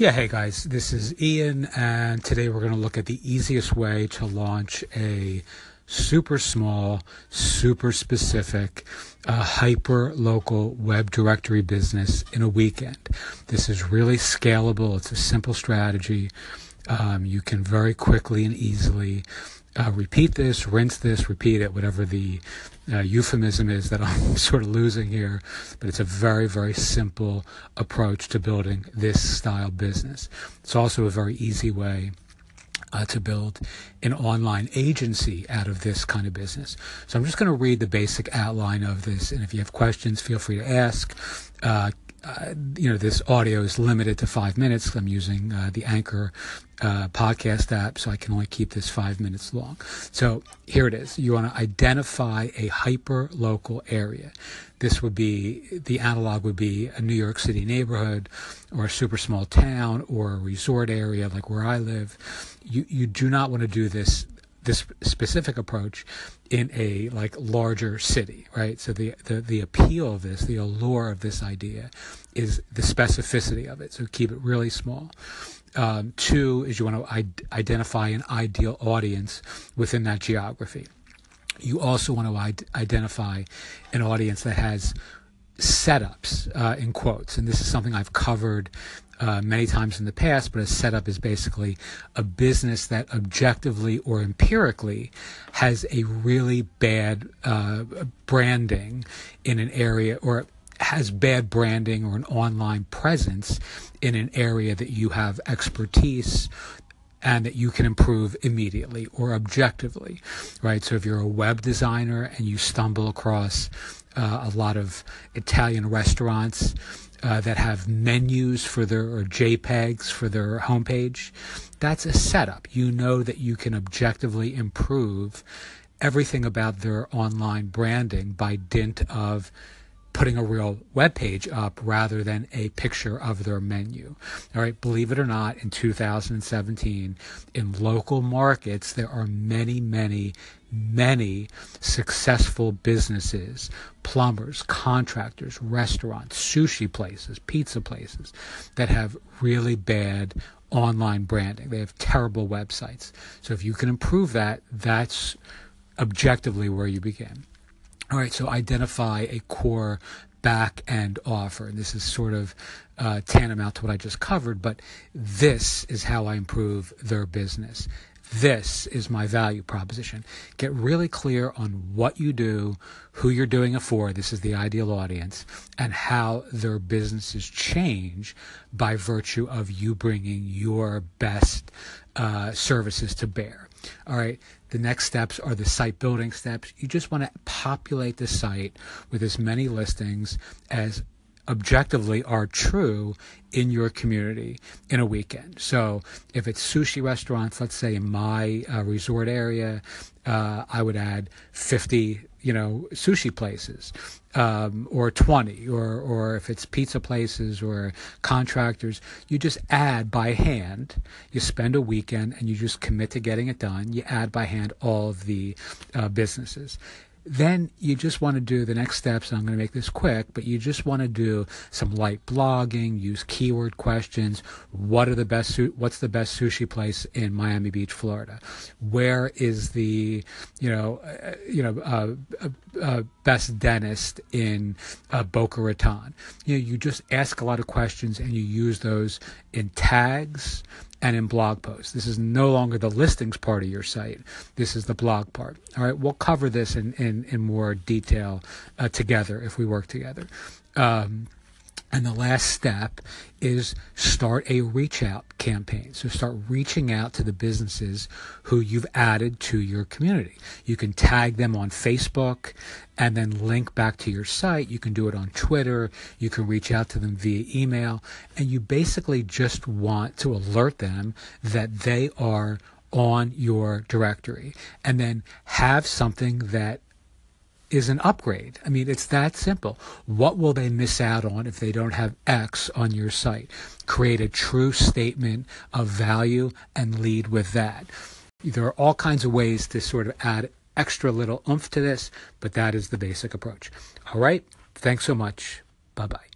Yeah, hey guys, this is Ian, and today we're going to look at the easiest way to launch a super small, super specific, hyper-local web directory business in a weekend. This is really scalable. It's a simple strategy. You can very quickly and easily repeat this, rinse this, repeat it, whatever the euphemism is that I'm sort of losing here. But it's a very, very simple approach to building this style business. It's also a very easy way to build an online agency out of this kind of business. So I'm just going to read the basic outline of this, and if you have questions, feel free to ask. This audio is limited to 5 minutes. I'm using the Anchor podcast app, so I can only keep this 5 minutes long. So here it is. You want to identify a hyper-local area. This would be, the analog would be a New York City neighborhood or a super small town or a resort area like where I live. You do not want to do this specific approach in a larger city, right? So the appeal of this, the allure of this idea is the specificity of it. So keep it really small. Two is you want to identify an ideal audience within that geography. You also want to identify an audience that has setups, in quotes, and this is something I've covered many times in the past, but a setup is basically a business that objectively or empirically has a really bad branding in an area, or has bad branding or an online presence in an area that you have expertise and that you can improve immediately or objectively, right? So if you're a web designer and you stumble across a lot of Italian restaurants that have menus for or JPEGs for their homepage, that's a setup. You know that you can objectively improve everything about their online branding by dint of putting a real web page up rather than a picture of their menu. All right, believe it or not, in 2017, in local markets, there are many, many, many successful businesses, plumbers, contractors, restaurants, sushi places, pizza places that have really bad online branding. They have terrible websites. So if you can improve that, that's objectively where you begin. All right, so identify a core back-end offer. And this is sort of tantamount to what I just covered, but this is how I improve their business. This is my value proposition. Get really clear on what you do, who you're doing it for, this is the ideal audience, and how their businesses change by virtue of you bringing your best services to bear. All right, the next steps are the site building steps. You just want to populate the site with as many listings as objectively are true in your community in a weekend. So if it's sushi restaurants, let's say in my resort area, I would add 50, sushi places, or 20, or if it's pizza places or contractors, you just add by hand. You spend a weekend and you just commit to getting it done. You add by hand all of the businesses. Then you just want to do the next steps, and I'm going to make this quick, but you just want to do some light blogging, use keyword questions. What's the best sushi place in Miami Beach, Florida? Where is the, best dentist in Boca Raton? You just ask a lot of questions and you use those in tags and in blog posts. This is no longer the listings part of your site. This is the blog part. All right, we'll cover this in more detail together if we work together. And the last step is start a reach out campaign. So start reaching out to the businesses who you've added to your community. You can tag them on Facebook and then link back to your site. You can do it on Twitter. You can reach out to them via email. And you basically just want to alert them that they are on your directory, and then have something that is an upgrade. I mean, it's that simple. What will they miss out on if they don't have X on your site? Create a true statement of value and lead with that. There are all kinds of ways to sort of add extra little oomph to this, but that is the basic approach. All right. Thanks so much. Bye-bye.